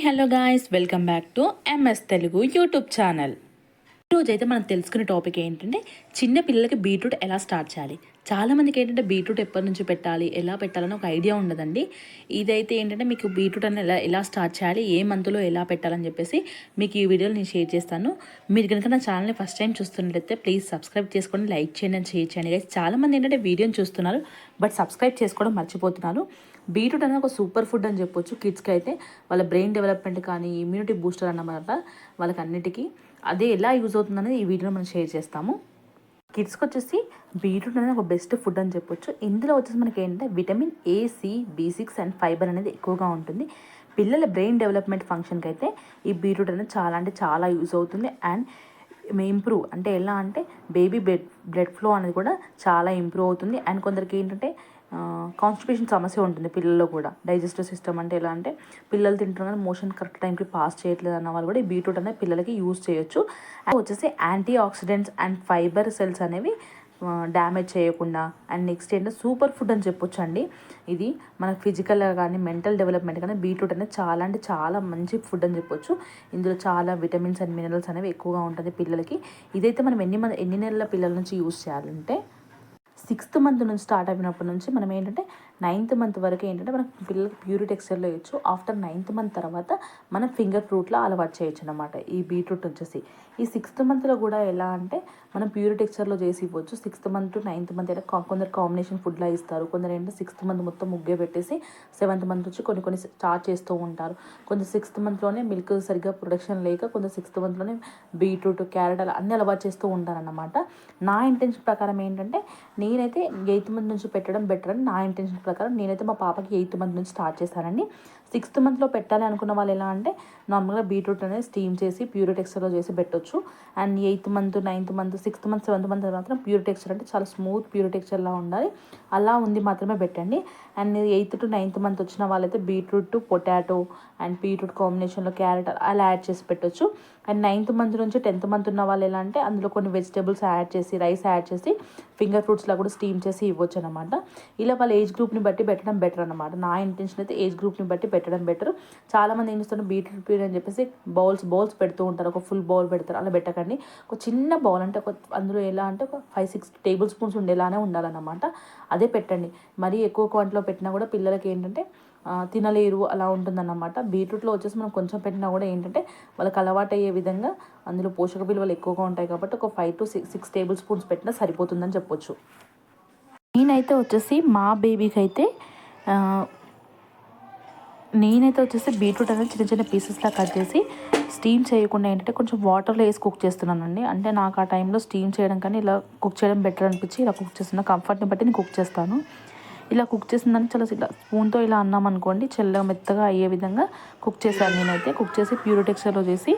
Hello guys, welcome back to MS Telugu YouTube channel. ఈరోజు అయితే మనం తెలుసుకునే టాపిక్ ఏంటంటే చిన్న పిల్లలకి బీట్రూట్ ఎలా స్టార్ట్ చేయాలి. చాలామందికి ఏంటంటే బీట్రూట్ ఎప్పటి నుంచి పెట్టాలి, ఎలా పెట్టాలని ఒక ఐడియా ఉండదండి. ఇదైతే ఏంటంటే మీకు బీట్రూట్ అని ఎలా స్టార్ట్ చేయాలి, ఏ మంత్లో ఎలా పెట్టాలని చెప్పేసి మీకు ఈ వీడియోలో నేను షేర్ చేస్తాను. మీరు కనుక నా ఛానల్ని ఫస్ట్ టైం చూస్తున్నట్లయితే ప్లీజ్ సబ్స్క్రైబ్ చేసుకోండి, లైక్ చేయండి అని షేర్ చేయండి గైస్. చాలామంది ఏంటంటే వీడియోని చూస్తున్నారు బట్ సబ్స్క్రైబ్ చేసుకోవడం మర్చిపోతున్నారు. బీట్రూట్ అనేది ఒక సూపర్ ఫుడ్ అని చెప్పొచ్చు. కిడ్స్కి అయితే వాళ్ళ బ్రెయిన్ డెవలప్మెంట్ కానీ ఇమ్యూనిటీ బూస్టర్ అన్నమాట. వాళ్ళకి అన్నిటికీ అదే ఎలా యూజ్ అవుతుందనేది ఈ వీడియోలో మనం షేర్ చేస్తాము. కిడ్స్కి వచ్చేసి బీట్రూట్ అనేది ఒక బెస్ట్ ఫుడ్ అని చెప్పొచ్చు. ఇందులో వచ్చేసి మనకి ఏంటంటే vitamin A, C, B6 and fibre అనేది ఎక్కువగా ఉంటుంది. పిల్లల బ్రెయిన్ డెవలప్మెంట్ ఫంక్షన్కి అయితే ఈ బీట్రూట్ అనేది చాలా అంటే చాలా యూజ్ అవుతుంది. అండ్ ఇంప్రూవ్ అంటే ఎలా అంటే బేబీ బ్లడ్ ఫ్లో అనేది కూడా చాలా ఇంప్రూవ్ అవుతుంది. అండ్ కొందరికి ఏంటంటే కాన్స్టిపేషన్ సమస్య ఉంటుంది పిల్లల్లో కూడా. డైజెస్టివ్ సిస్టమ్ అంటే ఎలా అంటే పిల్లలు తింటున్నారు కానీ మోషన్ కరెక్ట్ టైంకి పాస్ చేయట్లేదు అన్న వాళ్ళు కూడా ఈ బీట్రూట్ అనేది పిల్లలకి యూజ్ చేయొచ్చు. అండ్ వచ్చేసి antioxidants and fibre cells అనేవి డ్యామేజ్ చేయకుండా అండ్ నెక్స్ట్ ఏంటంటే సూపర్ ఫుడ్ అని చెప్పొచ్చు అండి. ఇది మన ఫిజికల్గా కానీ మెంటల్ డెవలప్మెంట్ కానీ బీట్రూట్ అనేది చాలా అంటే చాలా మంచి ఫుడ్ అని చెప్పొచ్చు. ఇందులో చాలా విటమిన్స్ అండ్ మినరల్స్ అనేవి ఎక్కువగా ఉంటుంది పిల్లలకి. ఇదైతే మనం ఎన్ని నెలల పిల్లల నుంచి యూజ్ చేయాలంటే 6th మంత్ నుంచి స్టార్ట్ అయినప్పటి నుంచి మనం ఏంటంటే 9th మంత్ వరకు ఏంటంటే మనం పిల్లలకి ప్యూరీ టెక్స్చర్లో వేయచ్చు. ఆఫ్టర్ 9th మంత్ తర్వాత మనం ఫింగర్ ఫ్రూట్లో అలవాటు చేయొచ్చు అనమాట ఈ బీట్రూట్ వచ్చేసి. ఈ 6th మంత్లో కూడా ఎలా అంటే మనం ప్యూరీ టెక్స్చర్లో చేసి ఇవ్వచ్చు. 6th month to 9th month అయితే కొందరు కాంబినేషన్ ఫుడ్లా ఇస్తారు. కొందరు ఏంటంటే 6th మంత్ మొత్తం ముగ్గే పెట్టేసి 7th మంత్ వచ్చి కొన్ని స్టార్ట్ చేస్తూ ఉంటారు. కొంచెం 6th మంత్లోనే మిల్క్ సరిగ్గా ప్రొడక్షన్ లేక కొంచెం 6th మంత్లోనే బీట్రూట్, క్యారెట్ అలా అన్నీ అలవాటు చేస్తూ ఉంటారన్నమాట. నా ఇంటెన్షన్ ప్రకారం ఏంటంటే నేనైతే 8th మంత్ నుంచి పెట్టడం బెటర్ అని నా ఇంటెన్షన్ ప్రకారం నేనైతే మా పాపకి 8th మంత్ నుంచి స్టార్ట్ చేశానండి. 6th మంత్లో పెట్టాలి అనుకున్న వాళ్ళు ఎలా అంటే నార్మల్గా బీట్రూట్ అనేది స్టీమ్ చేసి ప్యూరీ టెక్స్చర్లో చేసి పెట్టొచ్చు. And 8th month, 9th month, 6th month, 7th month మాత్రం ప్యూరీ టెక్స్చర్ అంటే చాలా స్మూత్ ప్యూరీ టెక్స్చర్లా ఉండాలి, అలా ఉంది మాత్రమే పెట్టండి. And 8th to 9th month వచ్చిన వాళ్ళైతే beetroot to potato and beetroot కాంబినేషన్లో క్యారెట్ అలా యాడ్ చేసి పెట్టొచ్చు. అండ్ 9th మంత్ నుంచి 10th మంత్ ఉన్న వాళ్ళు ఎలా అంటే అందులో కొన్ని వెజిటేబుల్స్ యాడ్ చేసి రైస్ యాడ్ చేసి ఫింగర్ ఫ్రూట్స్లా కూడా స్టీమ్ చేసి ఇవ్వచ్చు అనమాట. ఇలా వాళ్ళ ఏజ్ గ్రూప్ని బట్టి పెట్టడం బెటర్ అనమాట. నా ఇంటెన్షన్ అయితే ఏజ్ గ్రూప్ని బట్టి పెట్టడం బెటర్. చాలామంది ఏం చేస్తారు బీట్రూట్ ప్యూరీ అని చెప్పేసి బౌల్స్ పెడుతూ ఉంటారు, ఒక ఫుల్ బౌల్ పెడతారు. అలా పెట్టకండి. ఒక చిన్న బౌల్ అంటే అందులో ఎలా అంటే ఒక 5-6 టేబుల్ స్పూన్స్ ఉండేలానే ఉండాలన్నమాట. అదే పెట్టండి. మరీ ఎక్కువ క్వాంటిటీలో పెట్టినా కూడా పిల్లలకి ఏంటంటే తినలేరు, అలా ఉంటుందన్నమాట. బీట్రూట్లో వచ్చేసి మనం కొంచెం పెట్టినా కూడా ఏంటంటే వాళ్ళకి అలవాటు అయ్యే విధంగా అందులో పోషక విలువలు ఎక్కువగా ఉంటాయి కాబట్టి ఒక 5 to 6 టేబుల్ స్పూన్స్ పెట్టినా సరిపోతుందని చెప్పొచ్చు. నేనైతే వచ్చేసి మా బేబీకి అయితే బీట్రూట్ అనేది చిన్న చిన్న పీసెస్లా కట్ చేసి స్టీమ్ చేయకుండా ఏంటంటే కొంచెం వాటర్లో వేసి కుక్ చేస్తున్నానండి. అంటే నాకు ఆ టైంలో స్టీమ్ చేయడం కానీ ఇలా కుక్ చేయడం బెటర్ అనిపించి ఇలా కుక్ చేస్తున్నాను. కంఫర్ట్ని బట్టి నేను కుక్ చేస్తాను. ఇలా కుక్ చేసిందని చాలా ఇలా స్పూన్తో ఇలా అన్నాం అనుకోండి చల్లగా మెత్తగా అయ్యే విధంగా కుక్ చేశాను. నేనైతే కుక్ చేసి ప్యూరీ టెక్స్చర్లో చేసి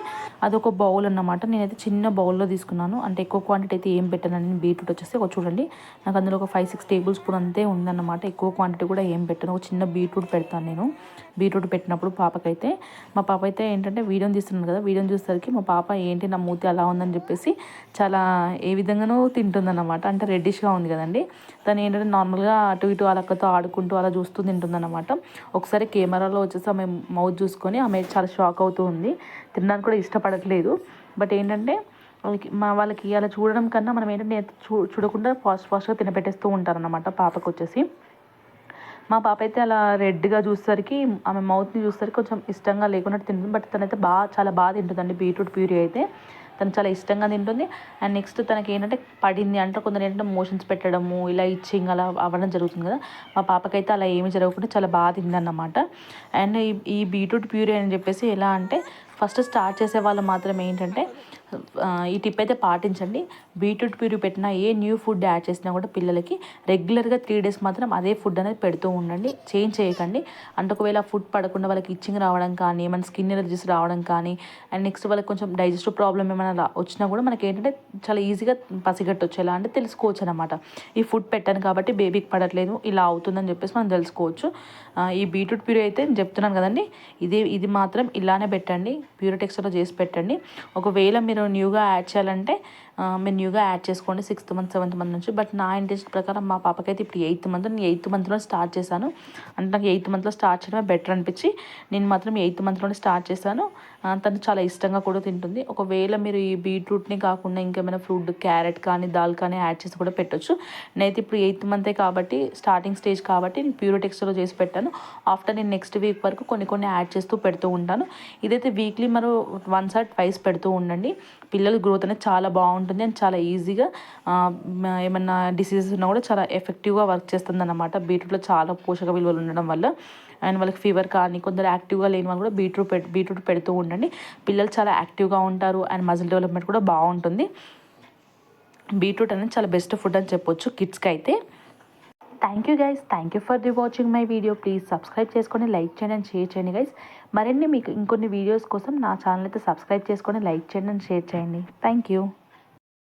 అదొక బౌల్ అన్నమాట. నేనైతే చిన్న బౌల్లో తీసుకున్నాను. అంటే ఎక్కువ క్వాంటిటీ అయితే ఏం పెట్టాను. బీట్రూట్ వచ్చేసి ఒక చూడండి నాకు అందులో ఒక 5-6 టేబుల్ స్పూన్ అంతే ఉందన్నమాట. ఎక్కువ క్వాంటిటీ కూడా ఏం పెట్టాను. ఒక చిన్న బీట్రూట్ పెడతాను నేను. బీట్రూట్ పెట్టినప్పుడు పాపకైతే మా పాప అయితే ఏంటంటే వీడియోని తీస్తున్నాను కదా, వీడియోని చూసేసరికి మా పాప ఏంటి నా మూతి అలా ఉందని చెప్పేసి చాలా ఏ విధంగానో తింటుందన్నమాట. అంటే రెడ్డిష్గా ఉంది కదండి. తను ఏంటంటే నార్మల్గా అటు ఇటు అలక్కతో ఆడుకుంటూ అలా చూస్తూ తింటుందన్నమాట. ఒకసారి కెమెరాలో వచ్చేసి ఆమె మౌత్ చూసుకొని ఆమె చాలా షాక్ అవుతూ ఉంది. తినడానికి కూడా ఇష్టపడట్లేదు. బట్ ఏంటంటే వాళ్ళకి అలా చూడడం కన్నా మనం ఏంటంటే చూడకుండా ఫాస్ట్గా తినపెట్టేస్తూ ఉంటారన్నమాట పాపకు వచ్చేసి. మా పాప అయితే అలా రెడ్గా చూసేసరికి ఆమె మౌత్ని చూసేసరికి కొంచెం ఇష్టంగా లేకున్నట్టు తింటుంది. బట్ తనైతే చాలా బాగా తింటుందండి బీట్రూట్ ప్యూరీ అయితే. తను చాలా ఇష్టంగా తింటుంది. అండ్ నెక్స్ట్ తనకి ఏంటంటే పడింది అంటే కొందరు ఏంటంటే మోషన్స్ పెట్టడము ఇలా ఇచ్చింగ్ అలా అవ్వడం జరుగుతుంది కదా. మా పాపకైతే అలా ఏమీ జరగకుండా చాలా బాగా తిందన్నమాట. అండ్ ఈ బీట్రూట్ ప్యూరీ అని చెప్పేసి ఎలా అంటే ఫస్ట్ స్టార్ట్ చేసే వాళ్ళు మాత్రం ఏంటంటే ఈ టిప్ అయితే పాటించండి. బీట్రూట్ ప్యూరీ పెట్టినా ఏ న్యూ ఫుడ్ యాడ్ చేసినా కూడా పిల్లలకి రెగ్యులర్గా 3 days మాత్రం అదే ఫుడ్ అనేది పెడుతూ ఉండండి. చేంజ్ చేయకండి. అంటే ఒకవేళ ఫుడ్ పడకుండా వాళ్ళకి ఇచ్చింగ్ రావడం కానీ ఏమైనా స్కిన్ ఎలర్జీస్ రావడం కానీ అండ్ నెక్స్ట్ వాళ్ళకి కొంచెం డైజెస్టివ్ ప్రాబ్లమ్ ఏమైనా వచ్చినా కూడా మనకి ఏంటంటే చాలా ఈజీగా పసిగట్టవచ్చు. ఎలా అంటే తెలుసుకోవచ్చు అనమాట. ఈ ఫుడ్ పెట్టాను కాబట్టి బేబీకి పడట్లేదు ఇలా అవుతుందని చెప్పేసి మనం తెలుసుకోవచ్చు. ఈ బీట్రూట్ ప్యూరీ అయితే నేను చెప్తున్నాను కదండి, ఇది మాత్రం ఇలానే పెట్టండి. ప్యూరీ టెక్స్చర్లో చేసి పెట్టండి. ఒకవేళ మీరు న్యూగా యాడ్ చేయాలంటే మెన్యూగా యాడ్ చేసుకోండి 6th మంత్ 7th మంత్ నుంచి. బట్ నా ఇంట్రెస్ట్ ప్రకారం మా పాపకైతే ఇప్పుడు 8th మంత్, నేను 8th మంత్లో స్టార్ట్ చేశాను. అంటే నాకు 8th మంత్లో స్టార్ట్ చేయడమే బెటర్ అనిపించి నేను మాత్రం 8th మంత్లోనే స్టార్ట్ చేశాను. తను చాలా ఇష్టంగా కూడా తింటుంది. ఒకవేళ మీరు ఈ బీట్రూట్ని కాకుండా ఇంకేమైనా ఫ్రూట్ క్యారెట్ కానీ దాల్ కానీ యాడ్ చేసి కూడా పెట్టొచ్చు. నేనైతే ఇప్పుడు 8th మంతే కాబట్టి స్టార్టింగ్ స్టేజ్ కాబట్టి నేను ప్యూరో టెక్స్చర్లో చేసి పెట్టాను. ఆఫ్టర్ నేను నెక్స్ట్ వీక్ వరకు కొన్ని యాడ్ చేస్తూ పెడుతూ ఉంటాను. ఇదైతే వీక్లీ మరో 1 or 2 పెడుతూ ఉండండి. పిల్లల గ్రోత్ అనేది చాలా బాగుంటుంది అండ్ చాలా ఈజీగా ఏమన్నా డిసీజెస్ ఉన్నా కూడా చాలా ఎఫెక్టివ్గా వర్క్ చేస్తుంది అన్నమాట. బీట్రూట్లో చాలా పోషక విలువలు ఉండడం వల్ల అండ్ వాళ్ళకి ఫీవర్ కానీ కొందరు యాక్టివ్గా లేని వాళ్ళు కూడా బీట్రూట్ పెడుతూ ఉండండి. పిల్లలు చాలా యాక్టివ్గా ఉంటారు అండ్ మజిల్ డెవలప్మెంట్ కూడా బాగుంటుంది. బీట్రూట్ అనేది చాలా బెస్ట్ ఫుడ్ అని చెప్పొచ్చు కిడ్స్కి అయితే. Thank you guys, thank you for watching my video. Please subscribe చేసుకొని లైక్ చేయండి అండ్ షేర్ చేయండి గైస్. మరిన్ని మీకు ఇంకొన్ని వీడియోస్ కోసం నా ఛానల్ అయితే సబ్స్క్రైబ్ చేసుకొని లైక్ చేయండి అండ్ షేర్ చేయండి. Thank you.